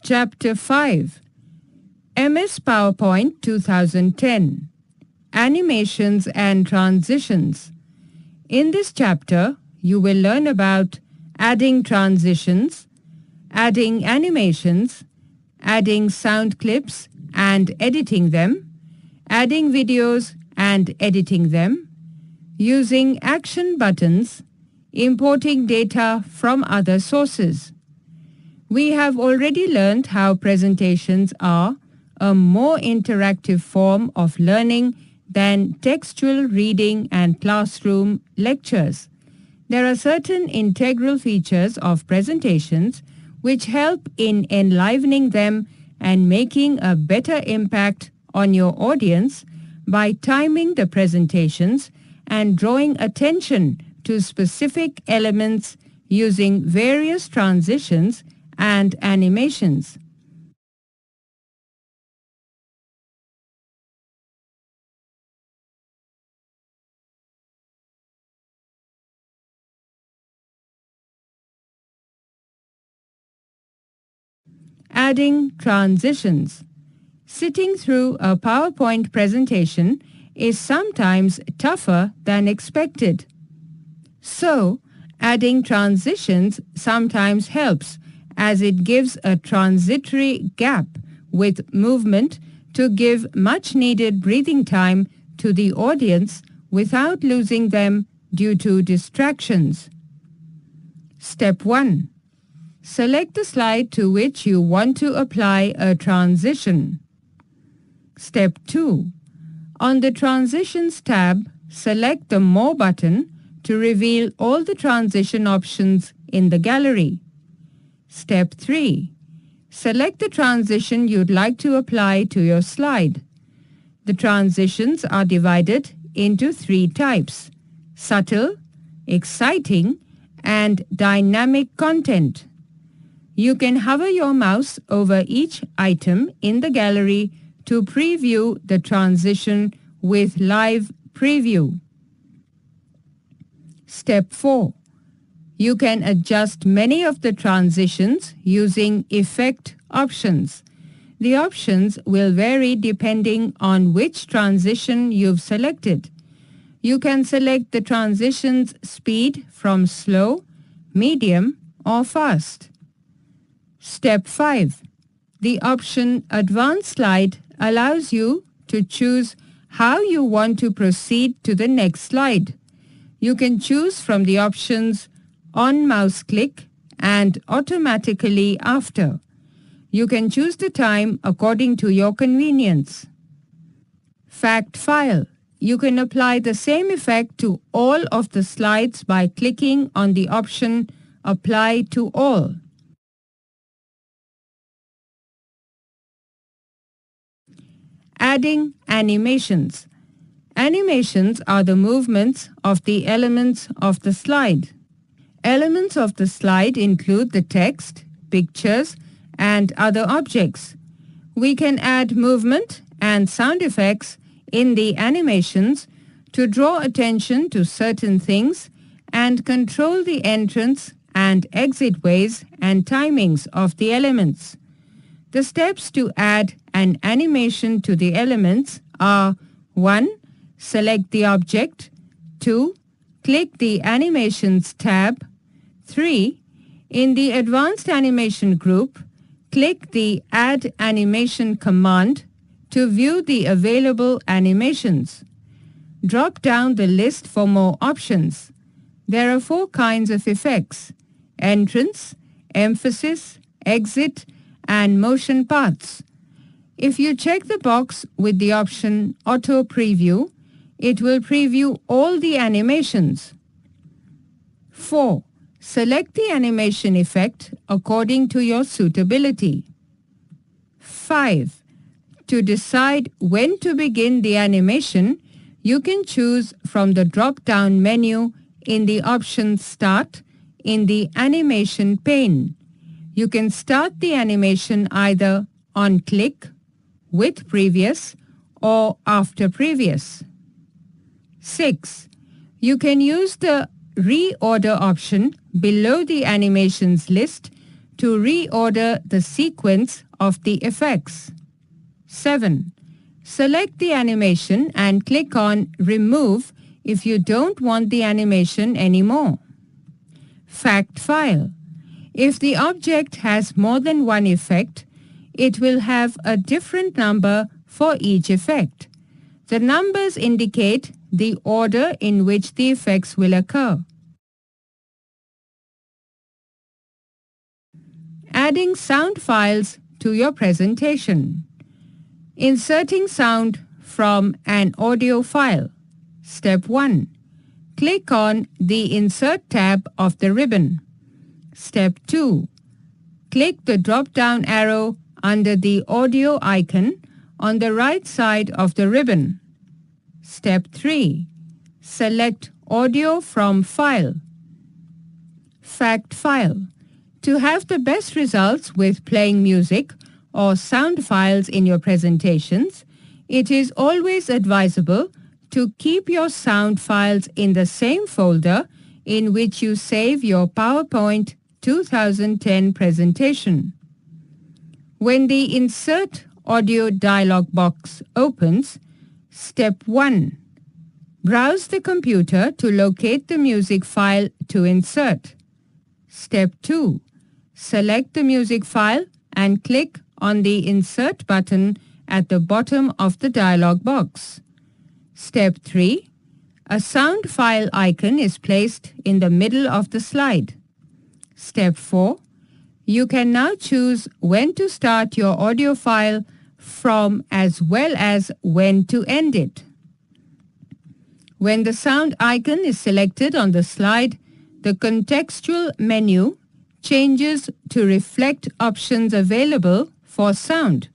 Chapter 5, MS PowerPoint 2010, Animations and Transitions. In this chapter, you will learn about adding transitions, adding animations, adding sound clips and editing them, adding videos and editing them, using action buttons, importing data from other sources. We have already learned how presentations are a more interactive form of learning than textual reading and classroom lectures. There are certain integral features of presentations which help in enlivening them and making a better impact on your audience by timing the presentations and drawing attention to specific elements using various transitions and animations. Adding transitions. Sitting through a PowerPoint presentation is sometimes tougher than expected. So, adding transitions sometimes helps, as it gives a transitory gap with movement to give much needed breathing time to the audience without losing them due to distractions. Step 1. Select the slide to which you want to apply a transition. Step 2. On the Transitions tab, select the More button to reveal all the transition options in the gallery. Step 3. Select the transition you'd like to apply to your slide. The transitions are divided into 3 types: subtle, exciting, and dynamic content. You can hover your mouse over each item in the gallery to preview the transition with live preview. Step 4. You can adjust many of the transitions using effect options. The options will vary depending on which transition you've selected. You can select the transition's speed from slow, medium, or fast. Step 5. The option Advanced Slide allows you to choose how you want to proceed to the next slide. You can choose from the options On Mouse Click and Automatically After. You can choose the time according to your convenience. Fact File. You can apply the same effect to all of the slides by clicking on the option Apply to All. Adding animations. Animations are the movements of the elements of the slide. Elements of the slide include the text, pictures, and other objects. We can add movement and sound effects in the animations to draw attention to certain things and control the entrance and exit ways and timings of the elements. The steps to add an animation to the elements are: 1. Select the object. 2. Click the Animations tab. 3. In the Advanced Animation group, click the Add Animation command to view the available animations. Drop down the list for more options. There are 4 kinds of effects: entrance, emphasis, exit, and motion paths. If you check the box with the option Auto Preview, it will preview all the animations. 4. Select the animation effect according to your suitability. 5. To decide when to begin the animation, you can choose from the drop-down menu in the option Start in the Animation pane. You can start the animation either on click, with previous, or after previous. 6. You can use the Reorder option below the animations list to reorder the sequence of the effects. 7. Select the animation and click on Remove if you don't want the animation anymore. Fact file. If the object has more than one effect, it will have a different number for each effect. The numbers indicate the order in which the effects will occur. Adding sound files to your presentation. Inserting sound from an audio file. Step 1. Click on the Insert tab of the ribbon. Step 2. Click the drop-down arrow under the audio icon on the right side of the ribbon. Step 3. Select Audio from File. Fact file. To have the best results with playing music or sound files in your presentations, it is always advisable to keep your sound files in the same folder in which you save your PowerPoint 2010 presentation. When the Insert Audio dialog box opens, Step 1. Browse the computer to locate the music file to insert. Step 2. Select the music file and click on the Insert button at the bottom of the dialog box. Step 3. A sound file icon is placed in the middle of the slide. Step 4. You can now choose when to start your audio file from as well as when to end it. When the sound icon is selected on the slide, the contextual menu changes to reflect options available for sound.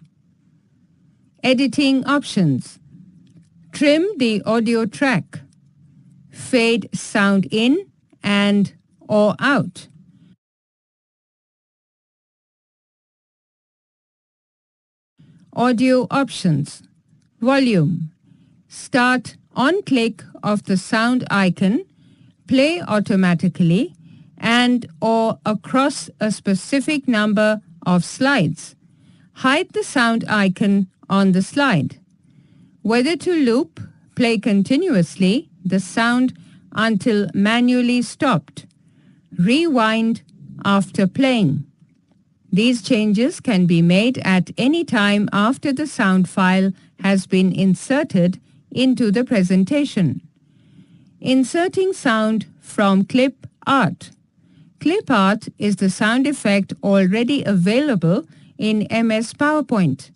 Editing options. Trim the audio track. Fade sound in and or out. Audio options. Volume. Start on click of the sound icon, play automatically and or across a specific number of slides. Hide the sound icon on the slide. Whether to loop, play continuously the sound until manually stopped. Rewind after playing. These changes can be made at any time after the sound file has been inserted into the presentation. Inserting sound from clip art. Clip art is the sound effect already available in MS PowerPoint.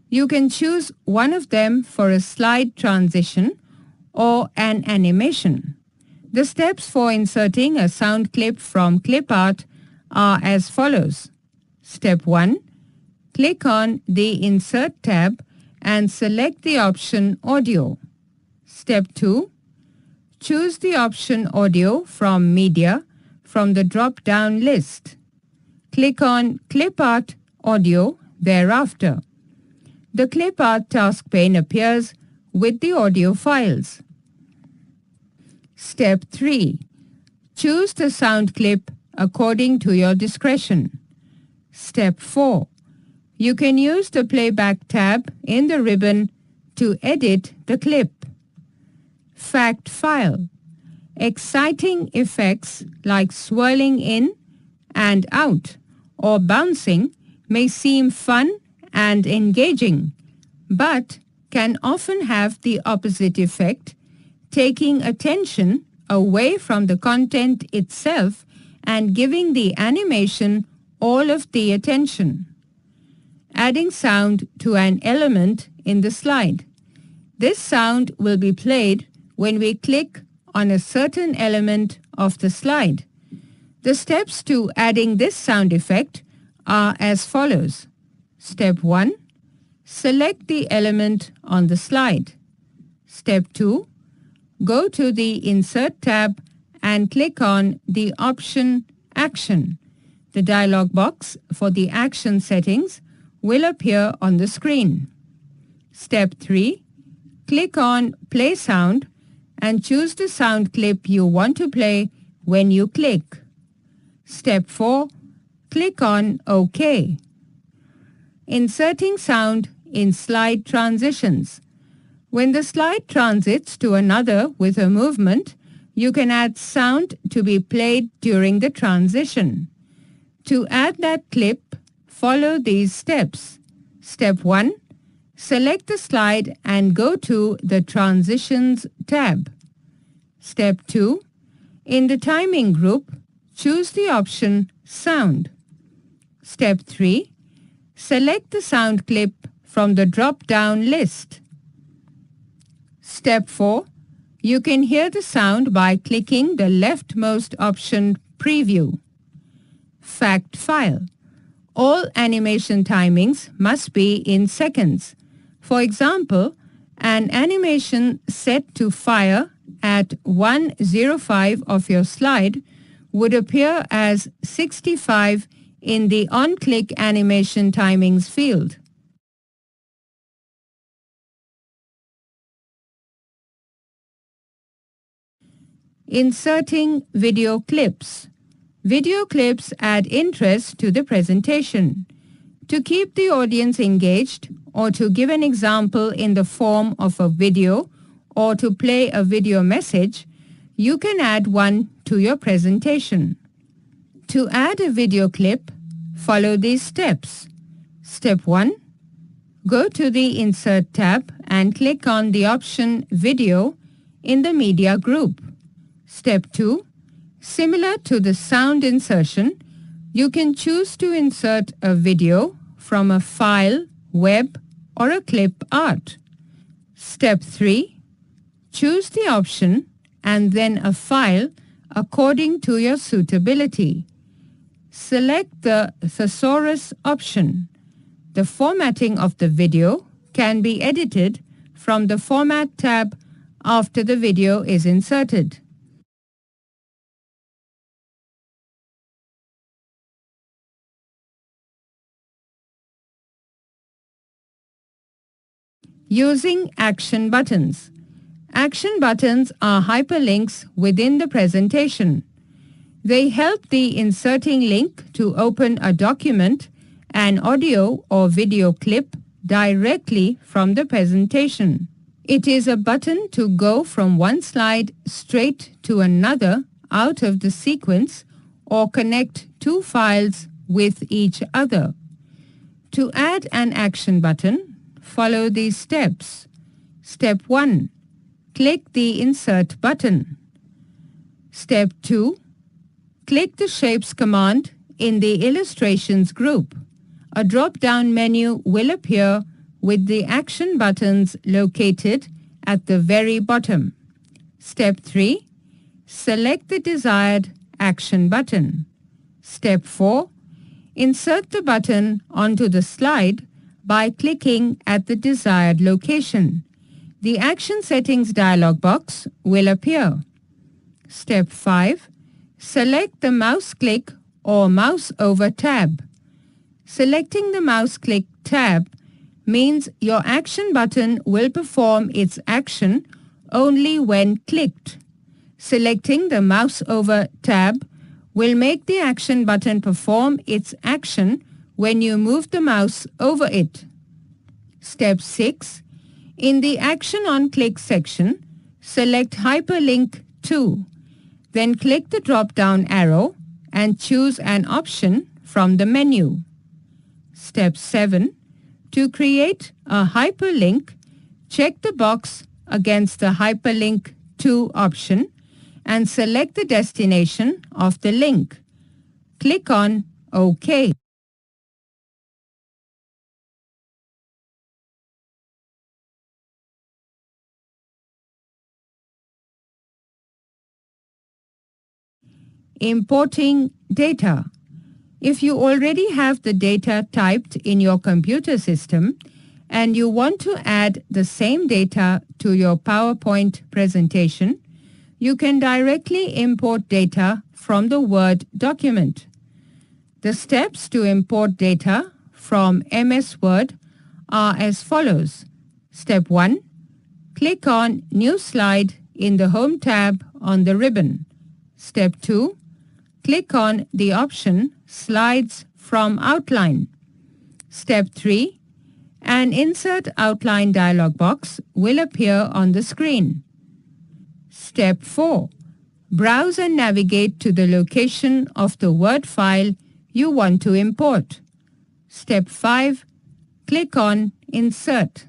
You can choose one of them for a slide transition or an animation. The steps for inserting a sound clip from clip art are as follows. Step 1. Click on the Insert tab and select the option Audio. Step 2. Choose the option Audio from Media from the drop-down list. Click on Clip Art Audio thereafter. The Clip Art task pane appears with the audio files. Step 3. Choose the sound clip according to your discretion. Step 4. You can use the Playback tab in the ribbon to edit the clip. Fact file. Exciting effects like swirling in and out or bouncing may seem fun and engaging, but can often have the opposite effect, taking attention away from the content itself and giving the animation all of the attention. Adding sound to an element in the slide. This sound will be played when we click on a certain element of the slide. The steps to adding this sound effect are as follows. Step 1. Select the element on the slide. Step 2. Go to the Insert tab and click on the option Action. The dialog box for the action settings will appear on the screen. Step 3. Click on Play Sound and choose the sound clip you want to play when you click. Step 4. Click on OK. Inserting sound in slide transitions. When the slide transits to another with a movement, you can add sound to be played during the transition. To add that clip, follow these steps. Step 1. Select the slide and go to the Transitions tab. Step 2. In the timing group, choose the option Sound. Step 3. Select the sound clip from the drop-down list. Step 4. You can hear the sound by clicking the leftmost option Preview. Fact file. All animation timings must be in seconds. For example, an animation set to fire at 1:05 of your slide would appear as 65 in the on-click animation timings field. Inserting video clips. Video clips add interest to the presentation. To keep the audience engaged, or to give an example in the form of a video, or to play a video message, you can add one to your presentation. To add a video clip, follow these steps. Step 1. Go to the Insert tab and click on the option Video in the Media group. Step 2. Similar to the sound insertion, you can choose to insert a video from a file, web, or a clip art. Step 3. Choose the option and then a file according to your suitability. Select the Thesaurus option. The formatting of the video can be edited from the Format tab after the video is inserted. Using action buttons. Action buttons are hyperlinks within the presentation. They help the inserting link to open a document, an audio or video clip directly from the presentation. It is a button to go from one slide straight to another out of the sequence or connect two files with each other. To add an action button, follow these steps. Step 1. Click the Insert button. Step 2. Click the Shapes command in the Illustrations group. A drop-down menu will appear with the action buttons located at the very bottom. Step 3. Select the desired action button. Step 4. Insert the button onto the slide by clicking at the desired location. The Action Settings dialog box will appear. Step 5. Select the mouse click or mouse over tab. Selecting the mouse click tab means your action button will perform its action only when clicked. Selecting the mouse over tab will make the action button perform its action when you move the mouse over it. Step 6. In the Action on Click section, select Hyperlink to. Then click the drop-down arrow and choose an option from the menu. Step 7. To create a hyperlink, check the box against the Hyperlink to option and select the destination of the link. Click on OK. Importing data. If you already have the data typed in your computer system and you want to add the same data to your PowerPoint presentation, you can directly import data from the Word document. The steps to import data from MS Word are as follows. Step 1. Click on New Slide in the Home tab on the ribbon. Step 2. click on the option Slides from Outline. Step 3. An Insert Outline dialog box will appear on the screen. Step 4. Browse and navigate to the location of the Word file you want to import. Step 5. Click on Insert.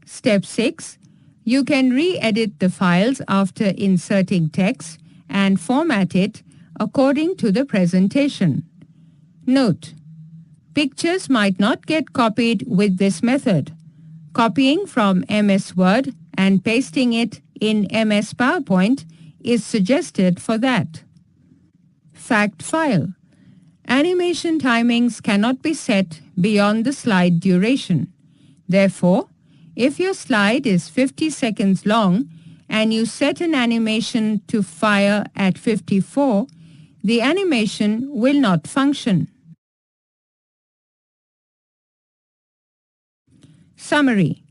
Step 6. You can re-edit the files after inserting text and format it according to the presentation. Note: pictures might not get copied with this method. Copying from MS Word and pasting it in MS PowerPoint is suggested for that. Fact file: animation timings cannot be set beyond the slide duration. Therefore, if your slide is 50 seconds long and you set an animation to fire at 54, the animation will not function. Summary: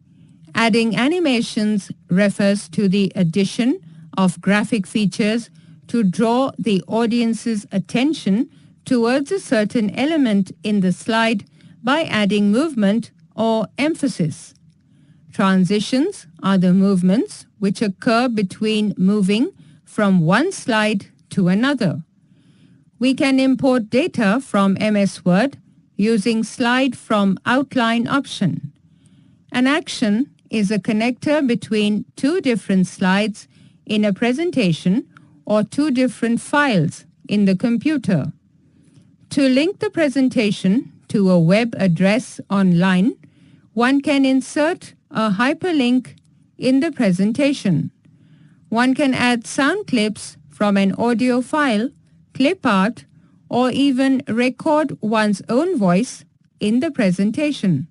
adding animations refers to the addition of graphic features to draw the audience's attention towards a certain element in the slide by adding movement or emphasis. Transitions are the movements which occur between moving from one slide to another. We can import data from MS Word using Slide from Outline option. An action is a connector between two different slides in a presentation or two different files in the computer. To link the presentation to a web address online, one can insert a hyperlink in the presentation. One can add sound clips from an audio file, clip art, or even record one's own voice in the presentation.